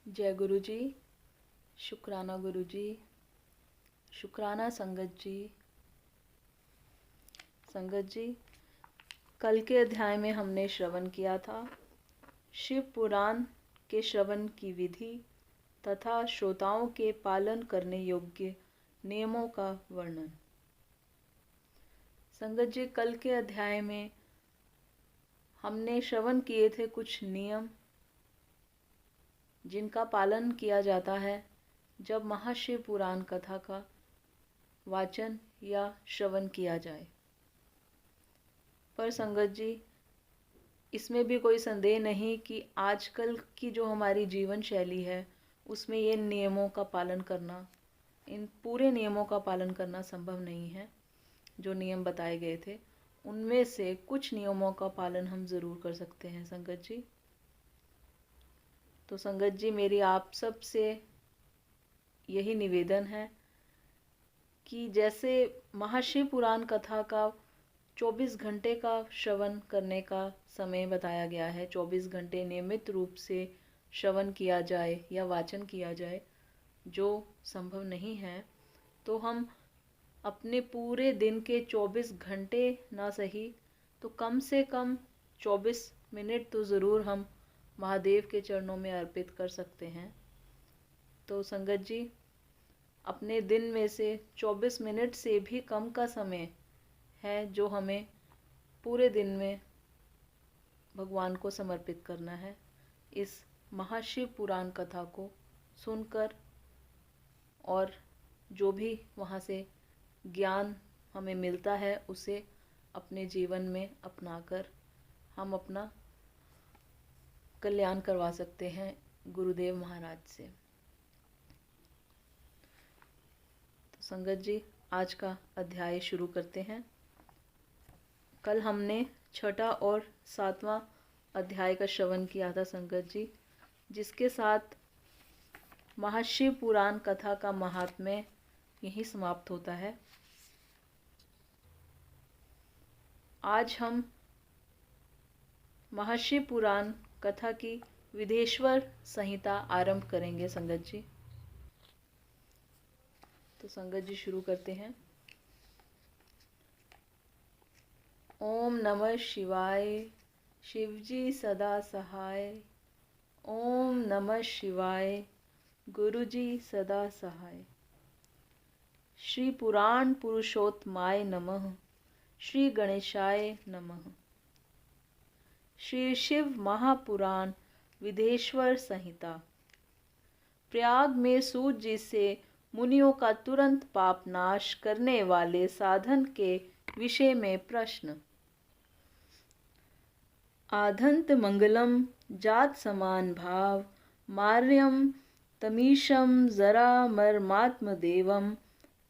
जय गुरु जी। शुक्राना गुरु जी। शुक्राना संगत जी। संगत जी, कल के अध्याय में हमने श्रवण किया था शिव पुराण के श्रवण की विधि तथा श्रोताओं के पालन करने योग्य नियमों का वर्णन। संगत जी, कल के अध्याय में हमने श्रवण किए थे कुछ नियम जिनका पालन किया जाता है जब महाशिव पुराण कथा का वाचन या श्रवण किया जाए। पर संगत जी, इसमें भी कोई संदेह नहीं कि आजकल की जो हमारी जीवन शैली है उसमें ये नियमों का पालन करना, इन पूरे नियमों का पालन करना संभव नहीं है। जो नियम बताए गए थे उनमें से कुछ नियमों का पालन हम ज़रूर कर सकते हैं संगत जी। तो संगत जी, मेरी आप सब से यही निवेदन है कि जैसे महाशिव पुराण कथा का 24 घंटे का श्रवण करने का समय बताया गया है, 24 घंटे नियमित रूप से श्रवण किया जाए या वाचन किया जाए, जो संभव नहीं है, तो हम अपने पूरे दिन के 24 घंटे ना सही तो कम से कम 24 मिनट तो ज़रूर हम महादेव के चरणों में अर्पित कर सकते हैं। तो संगत जी, अपने दिन में से 24 मिनट से भी कम का समय है जो हमें पूरे दिन में भगवान को समर्पित करना है, इस महाशिव पुराण कथा को सुनकर और जो भी वहाँ से ज्ञान हमें मिलता है उसे अपने जीवन में अपनाकर हम अपना कल्याण करवा सकते हैं गुरुदेव महाराज से। तो संगत जी, आज का अध्याय शुरू करते हैं। कल हमने 6वां और 7वां अध्याय का श्रवण किया था संगत जी, जिसके साथ महाशिव पुराण कथा का महात्म्य यहीं समाप्त होता है। आज हम महाशिव पुराण कथा की विदेश्वर संहिता आरंभ करेंगे संगत जी। तो संगत जी, शुरू करते हैं। ओम नमः शिवाय, शिवजी सदा सहाय। ओम नमः शिवाय, गुरुजी सदा सहाय। श्री पुराण पुरुषोत्तमाय नमः। श्री गणेशाय नमः। श्री शिव महापुराण विदेश्वर संहिता। प्रयाग में सूत जी से मुनियों का तुरंत पाप नाश करने वाले साधन के विषय में प्रश्न। आधंत मंगलम जात समान भाव मार्यम तमीशम जरा मर्मात्म देवम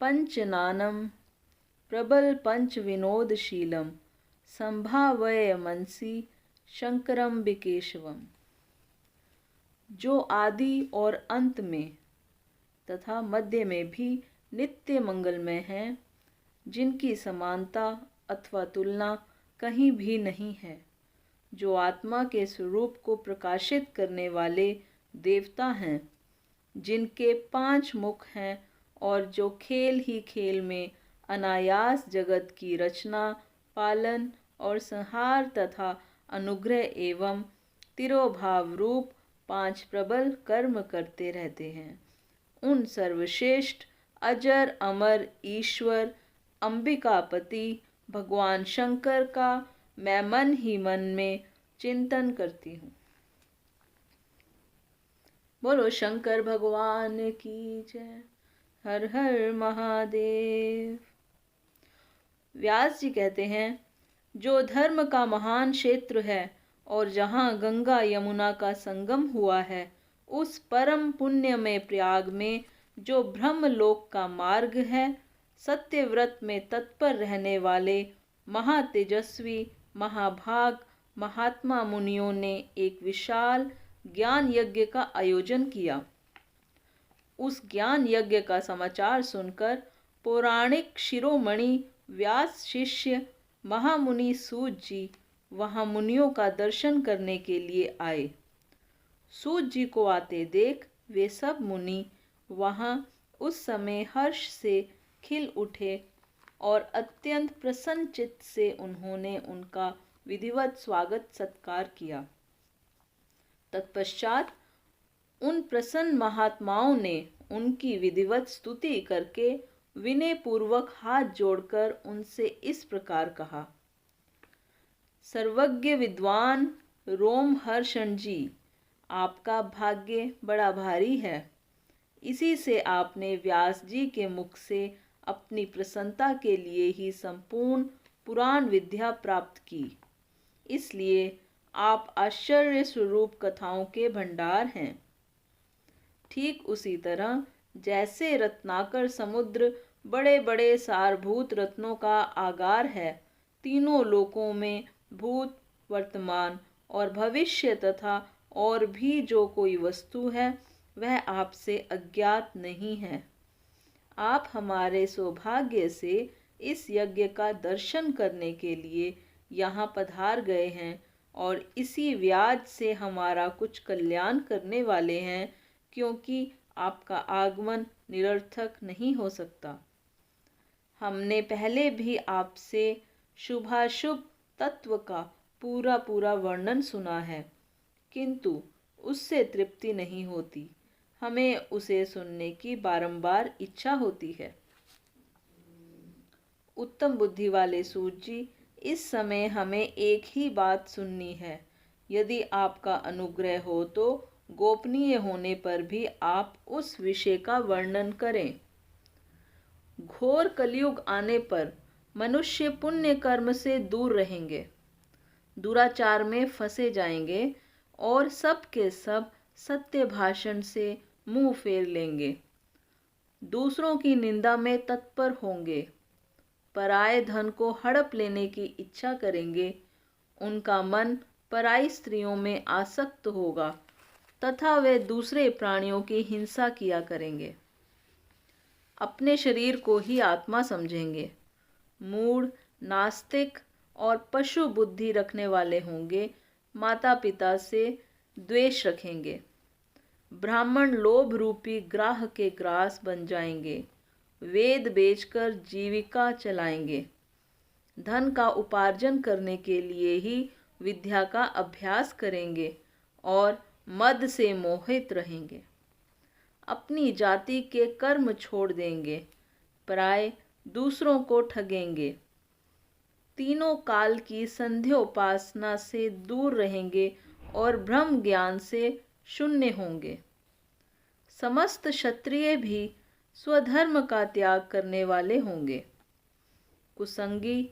पंचनानम प्रबल पंच विनोदशीलम संभावय मनसी शंकरम बिकेशवम। जो आदि और अंत में तथा मध्य में भी नित्य मंगलमय हैं, जिनकी समानता अथवा तुलना कहीं भी नहीं है, जो आत्मा के स्वरूप को प्रकाशित करने वाले देवता हैं, जिनके 5 मुख हैं और जो खेल ही खेल में अनायास जगत की रचना, पालन और संहार तथा अनुग्रह एवं तिरोभाव रूप 5 प्रबल कर्म करते रहते हैं, उन सर्वश्रेष्ठ अजर अमर ईश्वर अंबिकापति भगवान शंकर का मैं मन ही मन में चिंतन करती हूँ। बोलो शंकर भगवान की जय। हर हर महादेव। व्यास जी कहते हैं, जो धर्म का महान क्षेत्र है और जहाँ गंगा यमुना का संगम हुआ है, उस परम पुण्यमय प्रयाग में जो ब्रह्मलोक का मार्ग है, सत्यव्रत में तत्पर रहने वाले महातेजस्वी महाभाग महात्मा मुनियों ने एक विशाल ज्ञान यज्ञ का आयोजन किया। उस ज्ञान यज्ञ का समाचार सुनकर पौराणिक शिरोमणि व्यास शिष्य महामुनि सूत जी वहाँ मुनियों का दर्शन करने के लिए आए। सूत जी को आते देख वे सब मुनि वहाँ उस समय हर्ष से खिल उठे और अत्यंत प्रसन्न चित्त से उन्होंने उनका विधिवत स्वागत सत्कार किया। तत्पश्चात उन प्रसन्न महात्माओं ने उनकी विधिवत स्तुति करके विनय पूर्वक हाथ जोड़कर उनसे इस प्रकार कहा। सर्वज्ञ विद्वान रोमहर्षण जी, आपका भाग्य बड़ा भारी है। इसी से आपने व्यास जी के मुख से अपनी प्रसन्नता के लिए ही संपूर्ण पुराण विद्या प्राप्त की। इसलिए आप आश्चर्य स्वरूप कथाओं के भंडार हैं। ठीक उसी तरह जैसे रत्नाकर समुद्र बड़े बड़े सारभूत रत्नों का आगार है, तीनों लोकों में भूत, वर्तमान और भविष्य तथा और भी जो कोई वस्तु है वह आपसे अज्ञात नहीं है। आप हमारे सौभाग्य से इस यज्ञ का दर्शन करने के लिए यहाँ पधार गए हैं और इसी व्याज से हमारा कुछ कल्याण करने वाले हैं, क्योंकि आपका आगमन निरर्थक नहीं हो सकता। हमने पहले भी आपसे शुभाशुभ तत्व का पूरा पूरा वर्णन सुना है, किंतु उससे तृप्ति नहीं होती। हमें उसे सुनने की बारंबार इच्छा होती है। उत्तम बुद्धि वाले सूत जी, इस समय हमें एक ही बात सुननी है। यदि आपका अनुग्रह हो तो गोपनीय होने पर भी आप उस विषय का वर्णन करें। घोर कलयुग आने पर मनुष्य पुण्य कर्म से दूर रहेंगे, दुराचार में फंसे जाएंगे और सब के सब सत्य भाषण से मुंह फेर लेंगे, दूसरों की निंदा में तत्पर होंगे, पराये धन को हड़प लेने की इच्छा करेंगे, उनका मन पराई स्त्रियों में आसक्त होगा तथा वे दूसरे प्राणियों की हिंसा किया करेंगे। अपने शरीर को ही आत्मा समझेंगे, मूढ़, नास्तिक और पशु बुद्धि रखने वाले होंगे, माता पिता से द्वेष रखेंगे, ब्राह्मण लोभ रूपी ग्राह के ग्रास बन जाएंगे, वेद बेचकर जीविका चलाएंगे, धन का उपार्जन करने के लिए ही विद्या का अभ्यास करेंगे और मद से मोहित रहेंगे, अपनी जाति के कर्म छोड़ देंगे, पराये दूसरों को ठगेंगे, तीनों काल की संध्योपासना से दूर रहेंगे और ब्रह्म ज्ञान से शून्य होंगे। समस्त क्षत्रिय भी स्वधर्म का त्याग करने वाले होंगे, कुसंगी,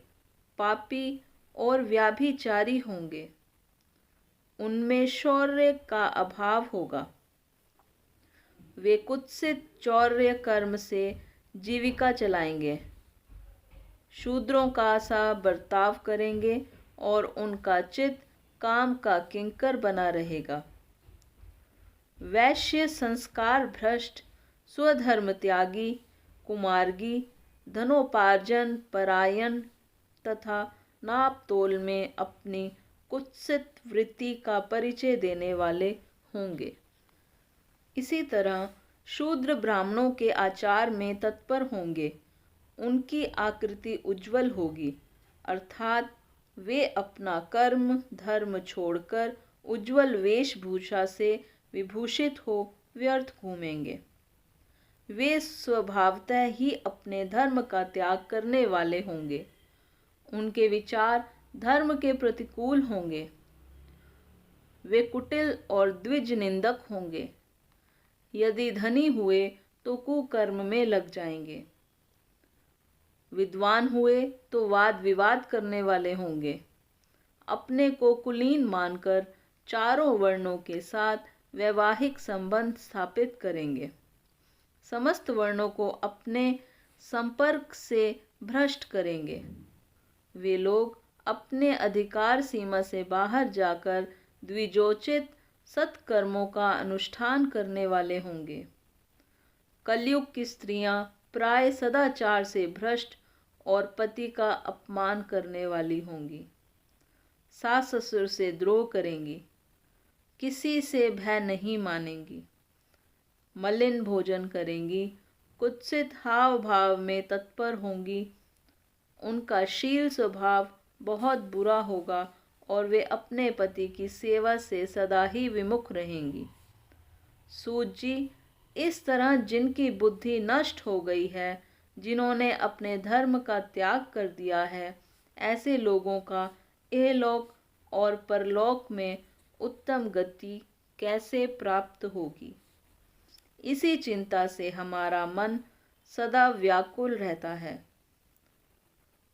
पापी और व्याभिचारी होंगे, उनमें शौर्य का अभाव होगा, वे कुत्सित चौर्य कर्म से जीविका चलाएंगे, शूद्रों का सा बर्ताव करेंगे और उनका चित्त काम का किंकर बना रहेगा। वैश्य संस्कार भ्रष्ट, स्वधर्म त्यागी, कुमार्गी, धनोपार्जन परायण तथा नाप तोल में अपनी कुत्सित वृत्ति का परिचय देने वाले होंगे। इसी तरह शूद्र ब्राह्मणों के आचार में तत्पर होंगे, उनकी आकृति उज्जवल होगी, अर्थात वे अपना कर्म धर्म छोड़कर उज्जवल वेशभूषा से विभूषित हो व्यर्थ घूमेंगे। वे स्वभावतः ही अपने धर्म का त्याग करने वाले होंगे, उनके विचार धर्म के प्रतिकूल होंगे, वे कुटिल और द्विज निंदक होंगे, यदि धनी हुए तो कुकर्म में लग जाएंगे, विद्वान हुए तो वाद विवाद करने वाले होंगे, अपने को कुलीन मानकर चारों वर्णों के साथ वैवाहिक संबंध स्थापित करेंगे, समस्त वर्णों को अपने संपर्क से भ्रष्ट करेंगे। वे लोग अपने अधिकार सीमा से बाहर जाकर द्विजोचित सत्कर्मों का अनुष्ठान करने वाले होंगे। कलयुग की स्त्रियां प्राय सदाचार से भ्रष्ट और पति का अपमान करने वाली होंगी, सास ससुर से द्रोह करेंगी, किसी से भय नहीं मानेंगी, मलिन भोजन करेंगी, कुत्सित हाव भाव में तत्पर होंगी, उनका शील स्वभाव बहुत बुरा होगा और वे अपने पति की सेवा से सदा ही विमुख रहेंगी। सूत जी, इस तरह जिनकी बुद्धि नष्ट हो गई है, जिन्होंने अपने धर्म का त्याग कर दिया है, ऐसे लोगों का इहलोक और परलोक में उत्तम गति कैसे प्राप्त होगी। इसी चिंता से हमारा मन सदा व्याकुल रहता है।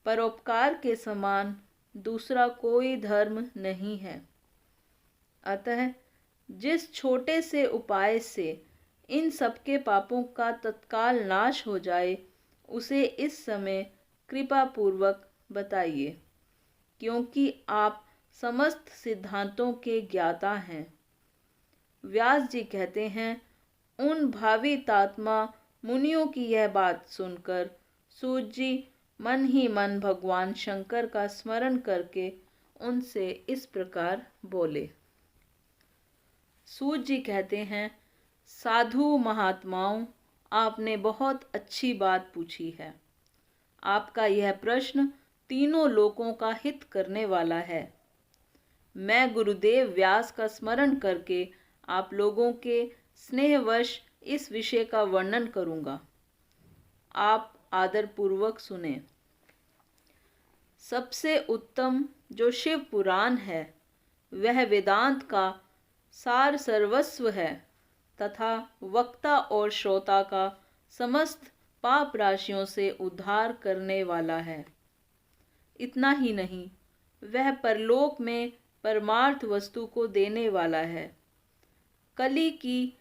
परोपकार के समान दूसरा कोई धर्म नहीं है। अतः जिस छोटे से उपाय से इन सबके पापों का तत्काल नाश हो जाए, उसे इस समय कृपा पूर्वक बताइए, क्योंकि आप समस्त सिद्धांतों के ज्ञाता हैं। व्यास जी कहते हैं, उन भावितात्मा मुनियों की यह बात सुनकर सूत जी मन ही मन भगवान शंकर का स्मरण करके उनसे इस प्रकार बोले। सूत जी कहते हैं, साधु महात्माओं, आपने बहुत अच्छी बात पूछी है। आपका यह प्रश्न तीनों लोकों का हित करने वाला है। मैं गुरुदेव व्यास का स्मरण करके आप लोगों के स्नेहवश इस विषय का वर्णन करूंगा। आप आदरपूर्वक सुने। सबसे उत्तम जो शिव पुराण है, वह वेदांत का सार सर्वस्व है तथा वक्ता और श्रोता का समस्त पाप राशियों से उद्धार करने वाला है। इतना ही नहीं, वह परलोक में परमार्थ वस्तु को देने वाला है। कली की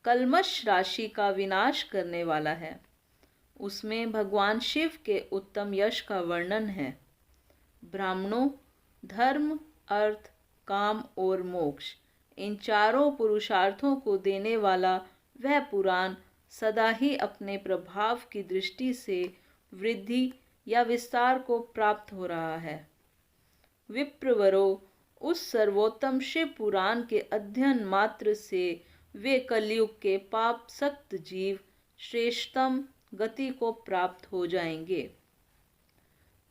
कल्मश राशि का विनाश करने वाला है। उसमें भगवान शिव के उत्तम यश का वर्णन है। ब्राह्मणों, धर्म, अर्थ, काम और मोक्ष, इन चारों पुरुषार्थों को देने वाला वह पुराण सदा ही अपने प्रभाव की दृष्टि से वृद्धि या विस्तार को प्राप्त हो रहा है। विप्रवरो, उस सर्वोत्तम शिव पुराण के अध्ययन मात्र से वे कलयुग के पाप सक्त जीव श्रेष्ठतम गति को प्राप्त हो जाएंगे।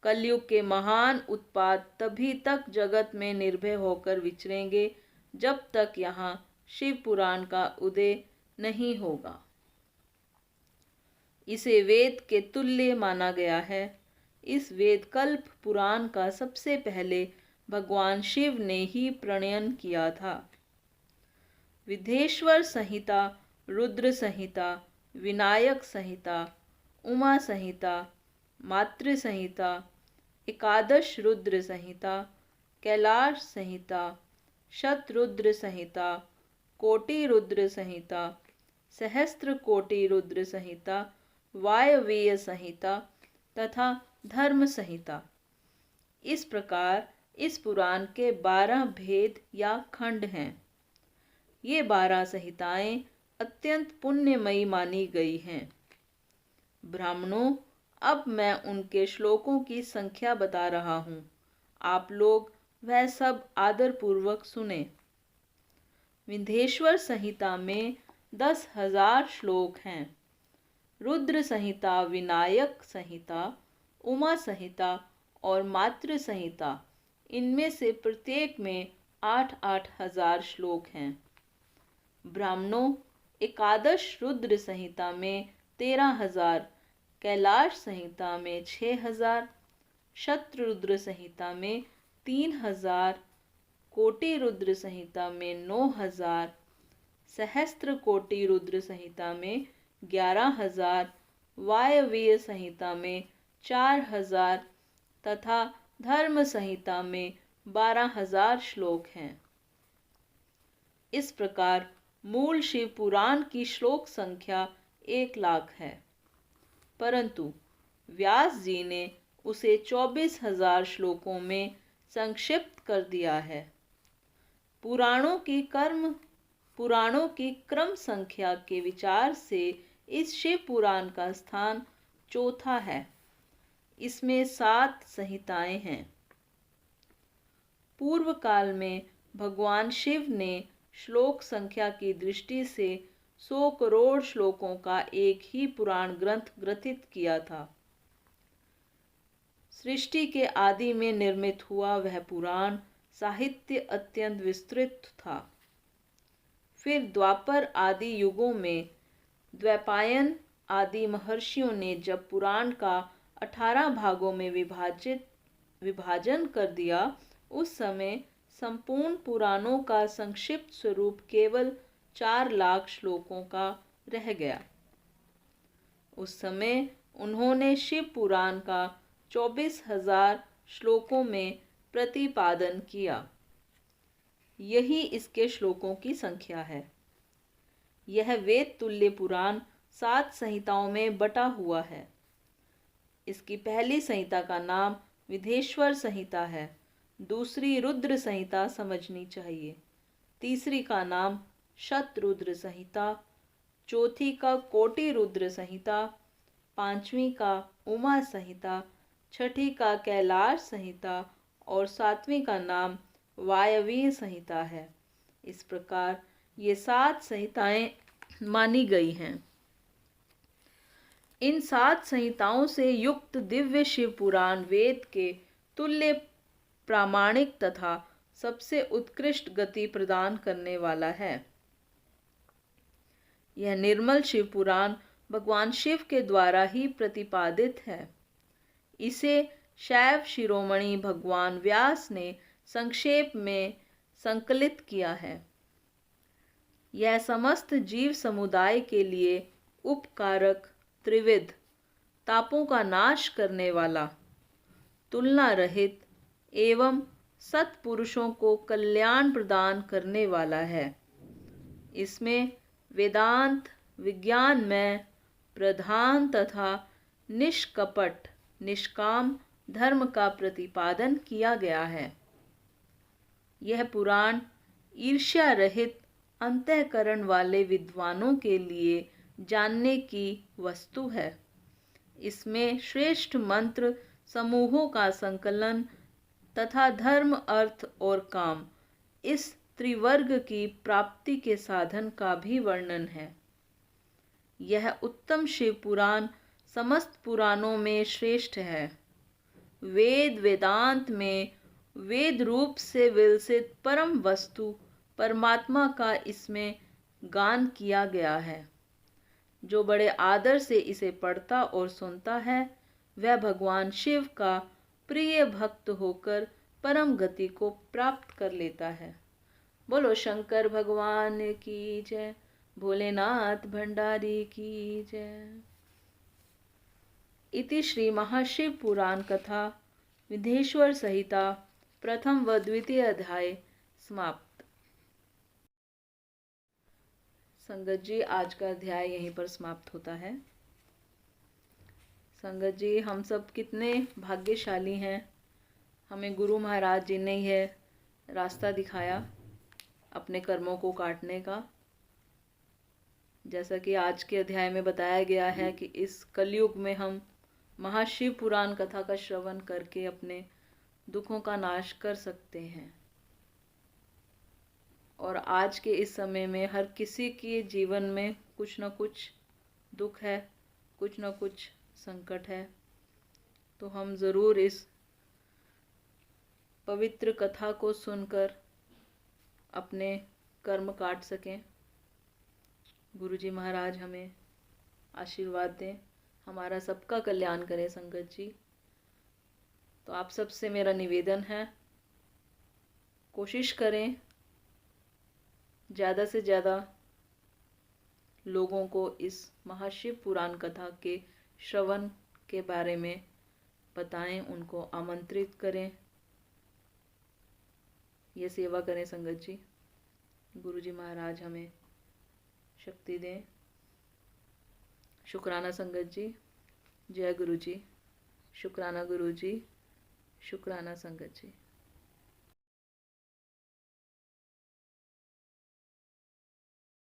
कलयुग के महान उत्पात तभी तक जगत में निर्भय होकर विचरेंगे जब तक यहाँ शिव पुराण का उदय नहीं होगा। इसे वेद के तुल्य माना गया है। इस वेद कल्प पुराण का सबसे पहले भगवान शिव ने ही प्रणयन किया था। विधेश्वर संहिता, रुद्र संहिता, विनायक संहिता, उमा संहिता, मातृ संहिता, एकादश रुद्र संहिता, कैलाश संहिता, शतरुद्र संहिता, कोटि रुद्र संहिता, सहस्त्र कोटि रुद्र संहिता, वायव्य संहिता तथा धर्म संहिता, इस प्रकार इस पुराण के 12 भेद या खंड हैं। ये 12 संहिताएं अत्यंत पुण्यमयी मानी गई हैं। ब्राह्मणों, अब मैं उनके श्लोकों की संख्या बता रहा हूँ। आप लोग वह सब आदरपूर्वक सुने। विंध्येश्वर संहिता में 10,000 श्लोक हैं। रुद्र संहिता, विनायक संहिता, उमा संहिता और मातृ संहिता, इनमें से प्रत्येक में 8-8 हजार श्लोक हैं। ब्राह्मणों, एकादश रुद्र संहिता में 13,000, कैलाश संहिता में 6,000, शतरुद्र संहिता में 3,000, कोटि रुद्र संहिता में 9,000, सहस्त्र कोटि रुद्र संहिता में 11,000, वायव्य संहिता में 4,000 तथा धर्म संहिता में 12,000 श्लोक हैं। इस प्रकार मूल शिव पुराण की श्लोक संख्या 1,00,000 है, परंतु व्यास जी ने उसे 24,000 श्लोकों में संक्षिप्त कर दिया है। पुराणों की क्रम संख्या के विचार से इस शिव पुराण का स्थान चौथा है। इसमें 7 संहिताएं हैं। पूर्व काल में भगवान शिव ने श्लोक संख्या की दृष्टि से 100 करोड़ श्लोकों का एक ही पुराण ग्रंथ ग्रथित किया था। सृष्टि के आदि में निर्मित हुआ वह पुराण साहित्य अत्यंत विस्तृत था। फिर द्वापर आदि युगों में द्वैपायन आदि महर्षियों ने जब पुराण का 18 भागों में विभाजन कर दिया, उस समय संपूर्ण पुराणों का संक्षिप्त स्वरूप केवल 4 लाख श्लोकों का रह गया। उस समय उन्होंने शिव पुराण का 24,000 श्लोकों में प्रतिपादन किया। यही इसके श्लोकों की संख्या है। यह वेद तुल्य पुराण 7 संहिताओं में बटा हुआ है। इसकी पहली संहिता का नाम विधेश्वर संहिता है, दूसरी रुद्र संहिता समझनी चाहिए, तीसरी का नाम शतरुद्र संहिता, चौथी का कोटि रुद्र संहिता, पांचवी का उमा संहिता, छठी का कैलाश संहिता और सातवीं का नाम वायवीय संहिता है। इस प्रकार ये 7 संहिताएं मानी गई हैं। इन 7 संहिताओं से युक्त दिव्य शिव पुराण वेद के तुल्य प्रामाणिक तथा सबसे उत्कृष्ट गति प्रदान करने वाला है। यह निर्मल शिव पुराण भगवान शिव के द्वारा ही प्रतिपादित है। इसे शैव शिरोमणि भगवान व्यास ने संक्षेप में संकलित किया है। यह समस्त जीव समुदाय के लिए उपकारक, त्रिविध तापों का नाश करने वाला, तुलना रहित एवं सत्पुरुषों को कल्याण प्रदान करने वाला है। इसमें वेदांत विज्ञान में प्रधान तथा निष्कपट निष्काम धर्म का प्रतिपादन किया गया है। यह पुराण ईर्ष्या रहित अंतःकरण वाले विद्वानों के लिए जानने की वस्तु है। इसमें श्रेष्ठ मंत्र समूहों का संकलन तथा धर्म, अर्थ और काम, इस त्रिवर्ग की प्राप्ति के साधन का भी वर्णन है। यह उत्तम शिव पुराण समस्त पुराणों में श्रेष्ठ है। वेद वेदांत में वेद रूप से विलसित परम वस्तु परमात्मा का इसमें गान किया गया है। जो बड़े आदर से इसे पढ़ता और सुनता है, वह भगवान शिव का प्रिय भक्त होकर परम गति को प्राप्त कर लेता है। बोलो शंकर भगवान की जय, भोलेनाथ भंडारी की जय। इति श्री महाशिव पुराण कथा विधेश्वर संहिता प्रथम व द्वितीय अध्याय समाप्त। संगत जी, आज का अध्याय यहीं पर समाप्त होता है। संगत जी, हम सब कितने भाग्यशाली हैं। हमें गुरु महाराज जी ने यह रास्ता दिखाया अपने कर्मों को काटने का। जैसा कि आज के अध्याय में बताया गया है कि इस कलयुग में हम महाशिव पुराण कथा का श्रवण करके अपने दुखों का नाश कर सकते हैं। और आज के इस समय में हर किसी के जीवन में कुछ न कुछ दुख है, कुछ न कुछ संकट है। तो हम ज़रूर इस पवित्र कथा को सुनकर अपने कर्म काट सकें। गुरुजी महाराज हमें आशीर्वाद दें, हमारा सबका कल्याण करें। संगत जी, तो आप सबसे मेरा निवेदन है, कोशिश करें ज़्यादा से ज़्यादा लोगों को इस महाशिव पुराण कथा के श्रवण के बारे में बताएं, उनको आमंत्रित करें, ये सेवा करें। संगत जी, गुरुजी महाराज हमें शक्ति दें। शुक्राना संगत जी, जय गुरु जी। शुक्राना गुरु जी, शुक्राना संगत जी।